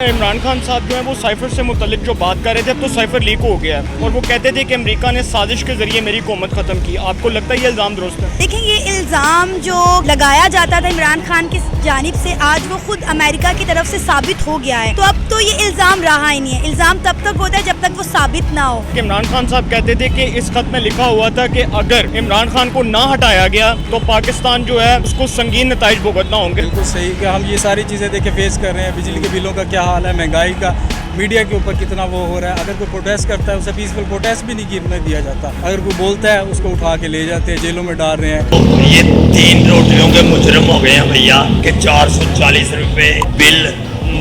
इमरान खान साहब जो है वो साइफर से मुतल्लिक जो बात कर रहे थे, अब तो साइफर लीक हो गया है और वो कहते थे कि अमेरिका ने साजिश के जरिए मेरी हुकूमत खत्म की। आपको लगता है ये इल्ज़ाम दुरुस्त है? देखिए, ये इल्ज़ाम जो लगाया जाता था इमरान खान की जानिब से, आज वो खुद अमेरिका की तरफ से साबित हो गया है। तो अब तो ये इल्ज़ाम रहा ही नहीं है। इल्ज़ाम तब तक होता है जब तक वो साबित ना हो। इमरान खान साहब कहते थे कि इस खत में लिखा हुआ था कि अगर इमरान खान को ना हटाया गया तो पाकिस्तान जो है उसको संगीन नताइज भुगतना होंगे। बिल्कुल सही कि हम ये सारी चीज़ें देखे फेस कर रहे हैं। बिजली के बिलों का क्या हाल है, महंगाई का, मीडिया के ऊपर कितना वो हो रहा है। अगर कोई प्रोटेस्ट करता है उसे पीसफुल प्रोटेस्ट भी नहीं गिरने दिया जाता। अगर कोई बोलता है उसको उठा के ले जाते हैं, जेलों में डाल रहे हैं। तो ये 3 रोटियों के मुजरिम हो गए हैं भैया कि 440 रुपए बिल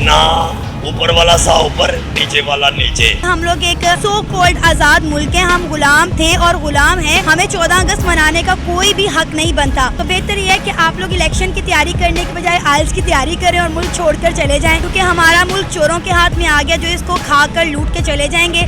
ना, ऊपर वाला सा ऊपर, नीचे वाला नीचे। हम लोग एक सो कॉल्ड आज़ाद मुल्क है, हम गुलाम थे और गुलाम हैं। हमें 14 अगस्त मनाने का कोई भी हक नहीं बनता। तो बेहतर यह है कि आप लोग इलेक्शन की तैयारी करने के बजाय आइल्स की तैयारी करें और मुल्क छोड़कर चले जाएं, क्योंकि हमारा मुल्क चोरों के हाथ में आ गया जो इसको खाकर लूट के चले जाएंगे।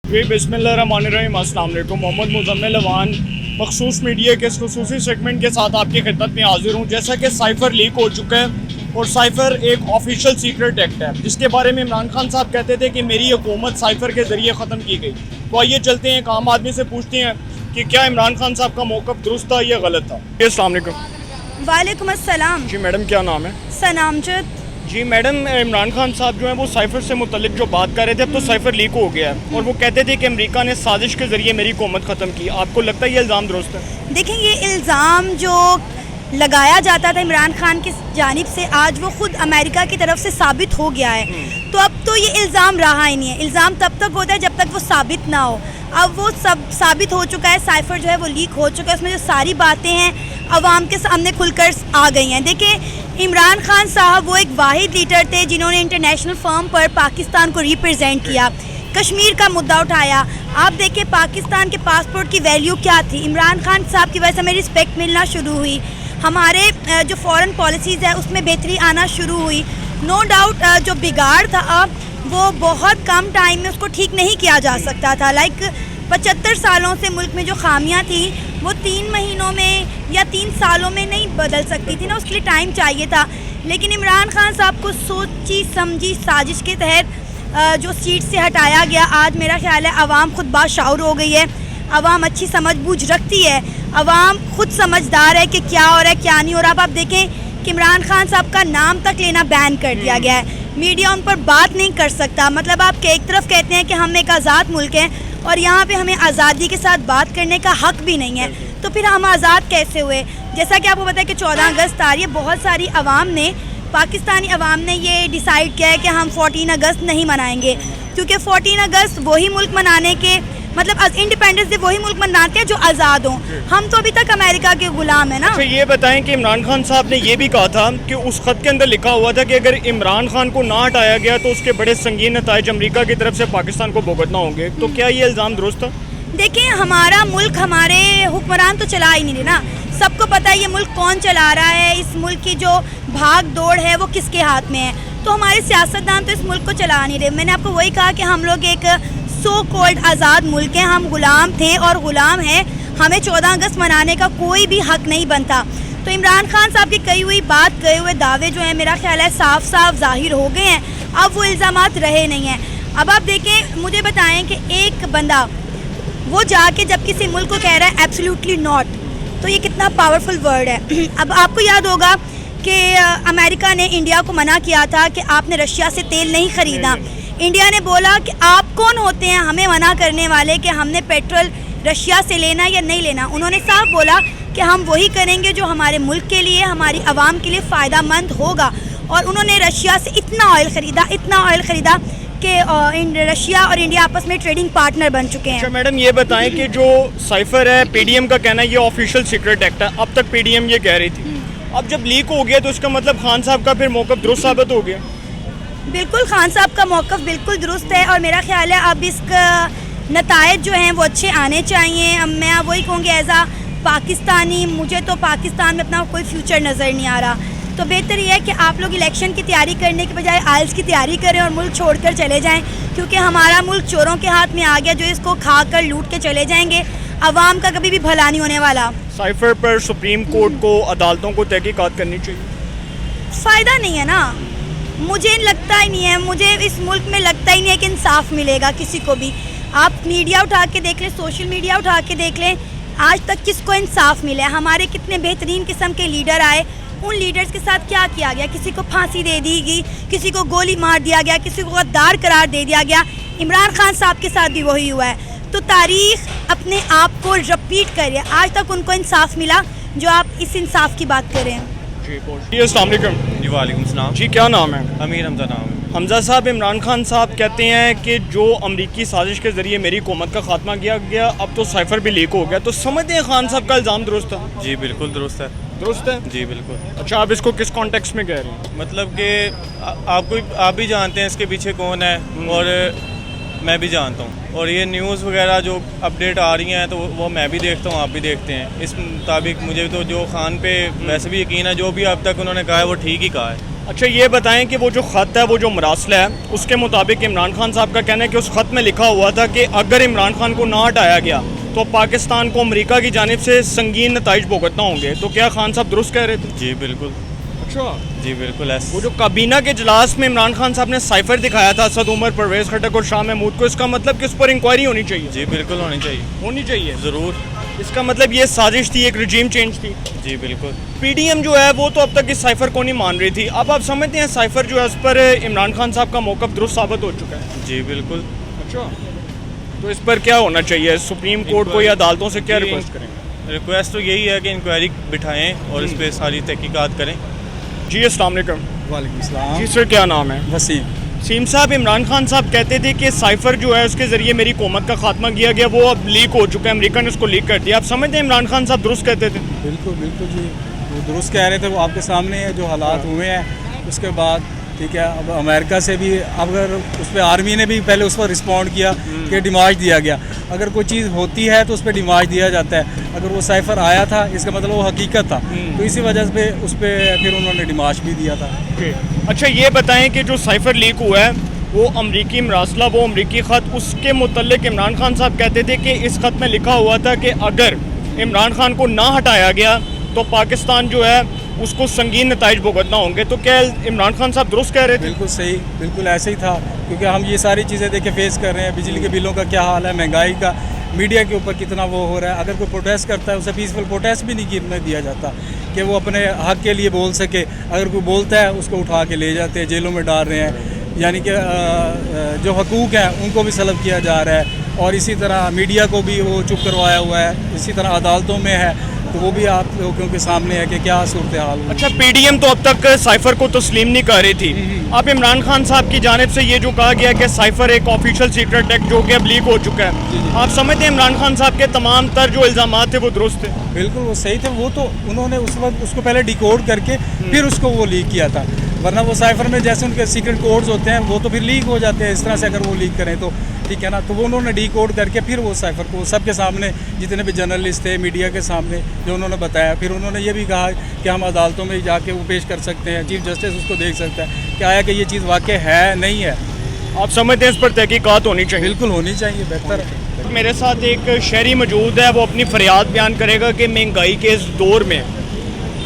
बिस्मिल्लाहिर्रहमानिर्रहीम, अस्सलाम वालेकुम। मोहम्मद मुज़म्मिल अवान मखसूस मीडिया के इस खुसूसी सेगमेंट के साथ आपकी खिदमत में हाजिर हूँ। जैसा कि साइफर लीक हो चुका है और साइफर एक ऑफिशियल सीक्रेट एक्ट है जिसके बारे में इमरान खान साहब कहते थे कि मेरी हुकूमत साइफर के ज़रिए ख़त्म की गई। तो आइए चलते हैं, एक आम आदमी से पूछते हैं कि क्या इमरान खान साहब का मौक़िफ़ दुरुस्त था या गलत था। अस्सलाम वालेकुम। वालेकुम अस्सलाम। जी मैडम, क्या नाम है? सनामजद। जी मैडम, इमरान खान साहब जो है वो साइफर से मुतल्लिक जो बात कर रहे थे, अब तो साइफर लीक हो गया है और वो कहते थे कि अमेरिका ने साजिश के ज़रिए मेरी हुकूमत ख़त्म की। आपको लगता है ये इल्ज़ाम दुरुस्त है? देखिए, ये इल्ज़ाम जो लगाया जाता था इमरान खान की जानिब से, आज वो खुद अमेरिका की तरफ से साबित हो गया है। तो अब तो ये इल्ज़ाम रहा ही नहीं है। इल्ज़ाम तब तक होता है जब तक वो साबित ना हो। अब वो सब साबित हो चुका है। साइफर जो है वो लीक हो चुका है। उसमें जो सारी बातें हैं अवाम के सामने खुलकर आ गई हैं। देखिए, इमरान खान साहब वो एक वाहिद लीडर थे जिन्होंने इंटरनेशनल फॉर्म पर पाकिस्तान को रिप्रेजेंट किया, कश्मीर का मुद्दा उठाया। आप देखिए, पाकिस्तान के पासपोर्ट की वैल्यू क्या थी। इमरान खान साहब की वजह से हमें रिस्पेक्ट मिलना शुरू हुई। हमारे जो फॉरेन पॉलिसीज़ है उसमें बेहतरी आना शुरू हुई। नो डाउट जो बिगाड़ था वो बहुत कम टाइम में उसको ठीक नहीं किया जा सकता था। लाइक 75 सालों से मुल्क में जो खामियां थी वो 3 महीनों में या 3 सालों में नहीं बदल सकती थी ना, उसके लिए टाइम चाहिए था। लेकिन इमरान खान साहब को सोची समझी साजिश के तहत जो सीट से हटाया गया। आज मेरा ख्याल है अवाम खुद बाशऊर हो गई है। अवाम अच्छी समझ बूझ रखती है। अवाम खुद समझदार है कि क्या हो रहा है क्या नहीं हो रहा। अब आप देखें कि इमरान खान साहब का नाम तक लेना बैन कर दिया गया है। मीडिया उन पर बात नहीं कर सकता। मतलब आप एक तरफ कहते हैं कि हम एक आज़ाद मुल्क हैं और यहाँ पे हमें आज़ादी के साथ बात करने का हक भी नहीं है, तो फिर हम आज़ाद कैसे हुए? जैसा कि आपको पता है कि 14 अगस्त आ रही है। बहुत सारी अवाम ने, पाकिस्तानी अवाम ने ये डिसाइड किया है कि हम 14 अगस्त नहीं मनाएंगे, क्योंकि 14 अगस्त वही मुल्क मनाने के मतलब इंडिपेंडेंस डे वही मुल्क मनाते हैं जो आज़ाद हों। हम तो अभी तक अमेरिका के गुलाम है ना। अच्छा, ये बताएं कि इमरान खान साहब ने ये भी कहा था कि उस खत के अंदर लिखा हुआ था कि अगर इमरान खान को ना हटाया गया तो उसके बड़े संगीन नताइज अमेरिका की तरफ से पाकिस्तान को भुगतना होंगे। तो क्या ये इल्ज़ाम दुरुस्त था? देखिए, हमारा मुल्क हमारे हुक्मरान तो चला ही नहीं रहे ना। सबको पता है ये मुल्क कौन चला रहा है। इस मुल्क की जो भाग दौड़ है वो किसके हाथ में है। तो हमारे सियासतदान तो इस मुल्क को चला नहीं रहे। मैंने आपको वही कहा कि हम लोग एक सो कॉल्ड आज़ाद मुल्क हैं, हम गुलाम थे और गुलाम हैं। हमें 14 अगस्त मनाने का कोई भी हक नहीं बनता। तो इमरान खान साहब की कही हुई बात, कहे हुए दावे जो हैं, मेरा ख्याल है साफ साफ जाहिर हो गए हैं। अब वो इल्ज़ामात रहे नहीं हैं। अब आप देखें, मुझे बताएं कि एक बंदा वो जाके जब किसी मुल्क को कह रहा है एब्सोल्युटली नॉट, तो ये कितना पावरफुल वर्ड है। अब आपको याद होगा कि अमेरिका ने इंडिया को मना किया था कि आपने रशिया से तेल नहीं ख़रीदा। इंडिया ने बोला कि आप कौन होते हैं हमें मना करने वाले कि हमने पेट्रोल रशिया से लेना या नहीं लेना। उन्होंने साफ बोला कि हम वही करेंगे जो हमारे मुल्क के लिए, हमारी आवाम के लिए फ़ायदा मंद होगा। और उन्होंने रशिया से इतना ऑयल ख़रीदा कि रशिया और इंडिया आपस में ट्रेडिंग पार्टनर बन चुके हैं। अच्छा मैडम, ये बताएं कि जो साइफर है, पीडीएम का कहना है ये ऑफिशियल सीक्रेट एक्ट है। अब तक पीडीएम ये कह रही थी, अब जब लीक हो गया तो उसका मतलब खान साहब का फिर मौक़िफ़ दुरुस्त साबित हो गया। बिल्कुल, खान साहब का मौक़िफ़ बिल्कुल दुरुस्त है और मेरा ख्याल है अब इसका नतायज जो हैं वो अच्छे आने चाहिए। अब मैं वही कहूँगी एज़ आ पाकिस्तानी, मुझे तो पाकिस्तान में अपना कोई फ्यूचर नज़र नहीं आ रहा। तो बेहतर यह है कि आप लोग इलेक्शन की तैयारी करने के बजाय आइल्स की तैयारी करें और मुल्क छोड़कर चले जाएं, क्योंकि हमारा मुल्क चोरों के हाथ में आ गया जो इसको खाकर लूट के चले जाएंगे। अवाम का कभी भी भला नहीं होने वाला। साइफर पर सुप्रीम कोर्ट को, अदालतों को तहकीकात करनी चाहिए। फ़ायदा नहीं है ना। मुझे लगता ही नहीं है, मुझे इस मुल्क में लगता ही नहीं है कि इंसाफ मिलेगा किसी को भी। आप मीडिया उठा के देख लें, सोशल मीडिया उठा के देख लें, आज तक किसको इंसाफ मिला है? हमारे कितने बेहतरीन किस्म के लीडर आए, उन लीडर्स के साथ क्या किया गया? किसी को फांसी दे दी गई, किसी को गोली मार दिया गया, किसी को गद्दार करार दे दिया गया। इमरान खान साहब के साथ भी वही हुआ है। तो तारीख अपने आप को रिपीट कर रही है। आज तक उनको इंसाफ मिला जो आप इस इंसाफ की बात कर रहे हैं। जी अस्सलाम वालेकुम। जी वालेकुम सलाम। जी क्या नाम है? अमीर हमजा नाम है। हमजा साहब, इमरान खान साहब कहते हैं कि जो अमरीकी साजिश के ज़रिए मेरी हुकूमत का खात्मा किया गया, अब तो साइफर भी लीक हो गया, तो समझते हैं खान साहब का इल्ज़ाम दुरुस्त है? जी बिल्कुल दुरुस्त है। दुरुस्त है? जी बिल्कुल। अच्छा, आप इसको किस कॉन्टेक्स्ट में कह रहे हैं? मतलब कि आप भी जानते हैं इसके पीछे कौन है, और मैं भी जानता हूँ, और ये न्यूज़ वगैरह जो अपडेट आ रही हैं तो वो मैं भी देखता हूँ, आप भी देखते हैं। इस मुताबिक मुझे तो जो खान पे वैसे भी यकीन है, जो भी अब तक उन्होंने कहा है वो ठीक ही कहा है। अच्छा, ये बताएं कि वो जो ख़त है, वो जो मरासला है, उसके मुताबिक इमरान खान साहब का कहना है कि उस ख़त में लिखा हुआ था कि अगर इमरान खान को ना हटाया गया तो पाकिस्तान को अमेरिका की जानिब से संगीन नताइज भुगतना होंगे। तो क्या खान साहब दुरुस्त कह रहे थे? जी बिल्कुल। अच्छा, जी बिल्कुल ऐसा। वो जो काबीना के इजलास में इमरान खान साहब ने साइफर दिखाया था असद उमर, परवेज़ खट्टक और शाह महमूद को, इसका मतलब कि उस पर इंक्वायरी होनी चाहिए? जी बिल्कुल होनी चाहिए। होनी चाहिए ज़रूर। इसका मतलब ये साजिश थी, एक रजीम चेंज थी। जी बिल्कुल। पीडीएम जो है वो तो अब तक इस साइफर को नहीं मान रही थी, अब आप समझते हैं साइफर जो है उस पर इमरान खान साहब का मौक़िफ़ दुरुस्त साबित हो चुका है? जी बिल्कुल। अच्छा, तो इस पर क्या होना चाहिए? सुप्रीम कोर्ट को या अदालतों से क्या रिक्वेस्ट करेंगे? रिक्वेस्ट तो यही है कि इंक्वायरी बिठाएं और इस पर सारी तहकीकात करें। जी अस्सलाम वालेकुम। वालेकुम सलाम। जी सर, क्या नाम है? वसीम। सीम साहब, इमरान खान साहब कहते थे कि साइफर जो है उसके ज़रिए मेरी हुकूमत का खात्मा किया गया, वो अब लीक हो चुका है, अमेरिका ने उसको लीक कर दिया। आप समझते हैं इमरान खान साहब दुरुस्त कहते थे? बिल्कुल बिल्कुल जी, वो दुरुस्त कह रहे थे। वो आपके सामने है जो हालात हुए हैं उसके बाद। ठीक है, अब अमेरिका से भी अगर उस पर आर्मी ने भी पहले उस पर रिस्पॉन्ड किया कि डिमाज दिया गया। अगर कोई चीज़ होती है तो उस पर डिमाज दिया जाता है। अगर वो साइफर आया था इसका मतलब वो हकीकत था, तो इसी वजह से उस पर फिर उन्होंने डिमाज भी दिया था। अच्छा, ये बताएं कि जो साइफर लीक हुआ है वो अमरीकी मरासला, वो अमरीकी ख़त, उसके मुतल्लिक इमरान खान साहब कहते थे कि इस ख़त में लिखा हुआ था कि अगर इमरान खान को ना हटाया गया तो पाकिस्तान जो है उसको संगीन नताइज भुगतना होंगे। तो क्या इमरान खान साहब दुरुस्त कह रहे थे? बिल्कुल सही, बिल्कुल ऐसे ही था, क्योंकि हम ये सारी चीज़ें देखे फेस कर रहे हैं। बिजली के बिलों का क्या हाल है, महंगाई का, मीडिया के ऊपर कितना वो हो रहा है। अगर कोई प्रोटेस्ट करता है उसे पीसफुल प्रोटेस्ट भी नहीं गिरने दिया जाता कि वो अपने हक के लिए बोल सके। अगर कोई बोलता है उसको उठा के ले जाते हैं, जेलों में डाल रहे हैं। यानी कि जो हकूक़ हैं उनको भी सलब किया जा रहा है, और इसी तरह मीडिया को भी वो चुप करवाया हुआ है। इसी तरह अदालतों में है, तो वो भी आप लोगों के सामने है कि क्या सूरत हाल है। अच्छा, पीडीएम तो अब तक साइफर को तस्लीम नहीं कर रही थी। अब इमरान खान साहब की जानिब से ये जो कहा गया कि साइफर एक ऑफिशियल सीक्रेट है जो कि अब लीक हो चुका है, आप समझते हैं इमरान खान साहब के तमाम तर जो इल्ज़ाम थे वो दुरुस्त थे? बिल्कुल वो सही थे। वो तो उन्होंने उस वक्त उसको पहले डिकोड करके फिर उसको वो लीक किया था, वरना वो साइफर में जैसे उनके सीक्रेट कोड्स होते हैं वो तो फिर लीक हो जाते हैं। इस तरह से अगर वो लीक करें तो ठीक है ना। तो वो उन्होंने डिकोड करके फिर वो साइफर को सबके सामने, जितने भी जर्नलिस्ट थे, मीडिया के सामने जो उन्होंने बताया। फिर उन्होंने ये भी कहा कि हम अदालतों में जाके वो पेश कर सकते हैं, चीफ जस्टिस उसको देख सकता है कि आया कि ये चीज़ वाकई है नहीं है। आप समझते हैं इस पर तहकीकात होनी चाहिए? बिल्कुल होनी चाहिए, बेहतर है। मेरे साथ एक शहरी मौजूद है, वो अपनी फरियाद बयान करेगा कि महंगाई के इस दौर में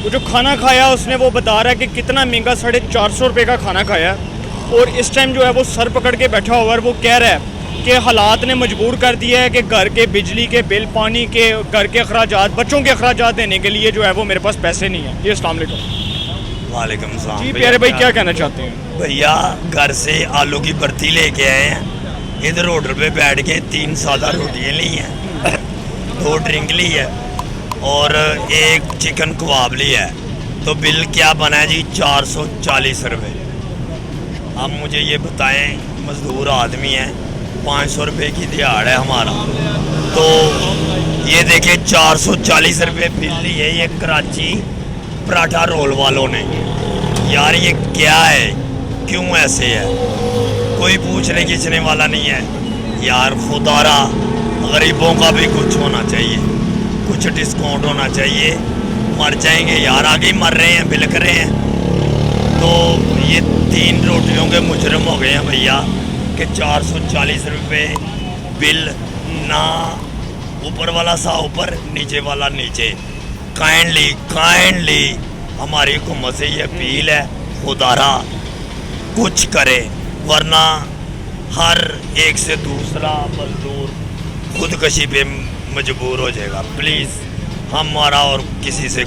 वो जो खाना खाया उसने, वो बता रहा है कि कितना महंगा, 450 रुपये का खाना खाया, और इस टाइम जो है वो सर पकड़ के बैठा हुआ है। वो कह रहा है कि हालात ने मजबूर कर दिया है कि घर के बिजली के बिल, पानी के, घर के अखराजात, बच्चों के अखराजात देने के लिए जो है वो मेरे पास पैसे नहीं है। जी अस्सलाम वालेकुम। वालेकुम सलाम। जी प्यारे भाई, क्या कहना चाहते हैं? भैया घर से आलू की बर्ती लेके आए हैं, इधर होटल पे बैठ के 3 सादा रोटियाँ ली हैं, 2 ड्रिंक ली है और एक चिकन कबाब लिया है। तो बिल क्या बना है जी? 440 रुपये। अब मुझे ये बताएं, मजदूर आदमी है, 500 रुपये की दिहाड़ है हमारा, तो ये देखिए 440 रुपये बिल लिए ये कराची पराठा रोल वालों ने। यार ये क्या है, क्यों ऐसे है? कोई पूछने खींचने वाला नहीं है यार। खुदारा गरीबों का भी कुछ होना चाहिए, कुछ डिस्काउंट होना चाहिए। मर जाएंगे यार, आगे ही मर रहे हैं, बिलक रहे हैं। तो ये 3 रोटियों के मुजरम हो गए हैं भैया कि 440 रुपये बिल, ना ऊपर वाला सा ऊपर, नीचे वाला नीचे। काइंडली हमारी हुकूमत से ये अपील है, खुदारा कुछ करे, वरना हर एक से दूसरा मजदूर खुदकशी पे मजबूर हो जाएगा। प्लीज़, हमारा और किसी से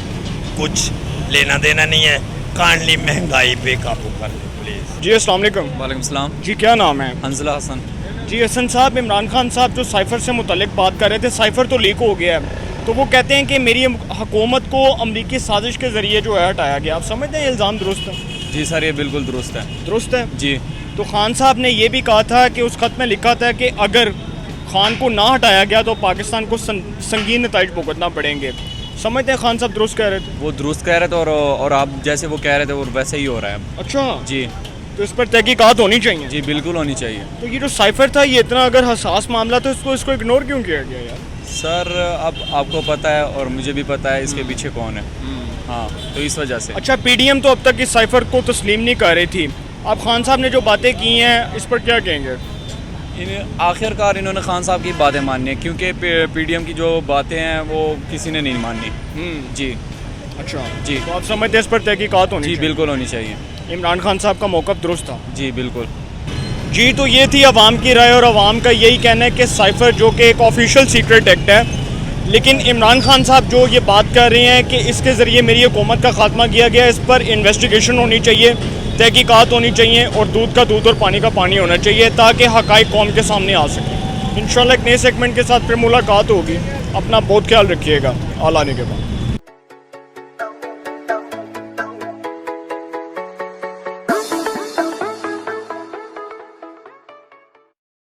कुछ लेना देना नहीं है, काइंडली महंगाई पे काबू कर ले प्लीज़। जी अस्सलाम वालेकुम। वालेकुम सलाम। जी क्या नाम है? हंजला हसन। जी हसन साहब, इमरान खान साहब जो साइफर से मुतल्लिक बात कर रहे थे, साइफर तो लीक हो गया है, तो वो कहते हैं कि मेरी हुकूमत को अमरीकी साजिश के ज़रिए जो है हटाया गया। आप समझते हैं इल्ज़ाम दुरुस्त है? जी सर, ये बिल्कुल दुरुस्त है। दुरुस्त है जी। तो खान साहब ने ये भी कहा था कि उस खत में लिखा था कि अगर खान को ना हटाया गया तो पाकिस्तान को संगीन नताइज भुगतना पड़ेंगे। समझते हैं खान साहब दुरुस्त कह रहे थे? वो दुरुस्त कह रहे थे और आप जैसे वो कह रहे थे वो वैसे ही हो रहा है। अच्छा जी। तो इस पर तहकीकात होनी चाहिए। जी बिल्कुल होनी चाहिए। तो ये जो साइफर था, ये इतना अगर हसास मामला था, इसको इग्नोर क्यों किया गया यार? सर अब आपको पता है और मुझे भी पता है इसके पीछे कौन है। हाँ, तो इस वजह से। अच्छा, पीडीएम तो अब तक इस साइफर को तस्लीम नहीं कर रही थी। अब खान साहब ने जो बातें की हैं, इस पर क्या कहेंगे? आखिरकार इन्होंने खान साहब की बातें माननी है, क्योंकि पीडीएम की जो बातें हैं वो किसी ने नहीं माननी। जी। अच्छा जी। तो आप समझते हैं इस पर तहकीकात होनी जी चाहिए? बिल्कुल होनी चाहिए। इमरान खान साहब का मौक़िफ़ दुरुस्त था? जी बिल्कुल। जी, तो ये थी आवाम की राय, और आवाम का यही कहना है कि साइफर जो कि एक ऑफिशियल सीक्रेट एक्ट है, लेकिन इमरान खान साहब जो ये बात कर रहे हैं कि इसके ज़रिए मेरी हुकूमत का खात्मा किया गया, इस पर इन्वेस्टिगेशन होनी चाहिए, तहकीकात होनी चाहिए, और दूध का दूध और पानी का पानी होना चाहिए, ताकि हक़ाइक़ कौम के सामने आ सके। इंशाल्लाह एक नए सेगमेंट के साथ फिर मुलाकात होगी। अपना बहुत ख्याल रखिएगा। आल आने के बाद।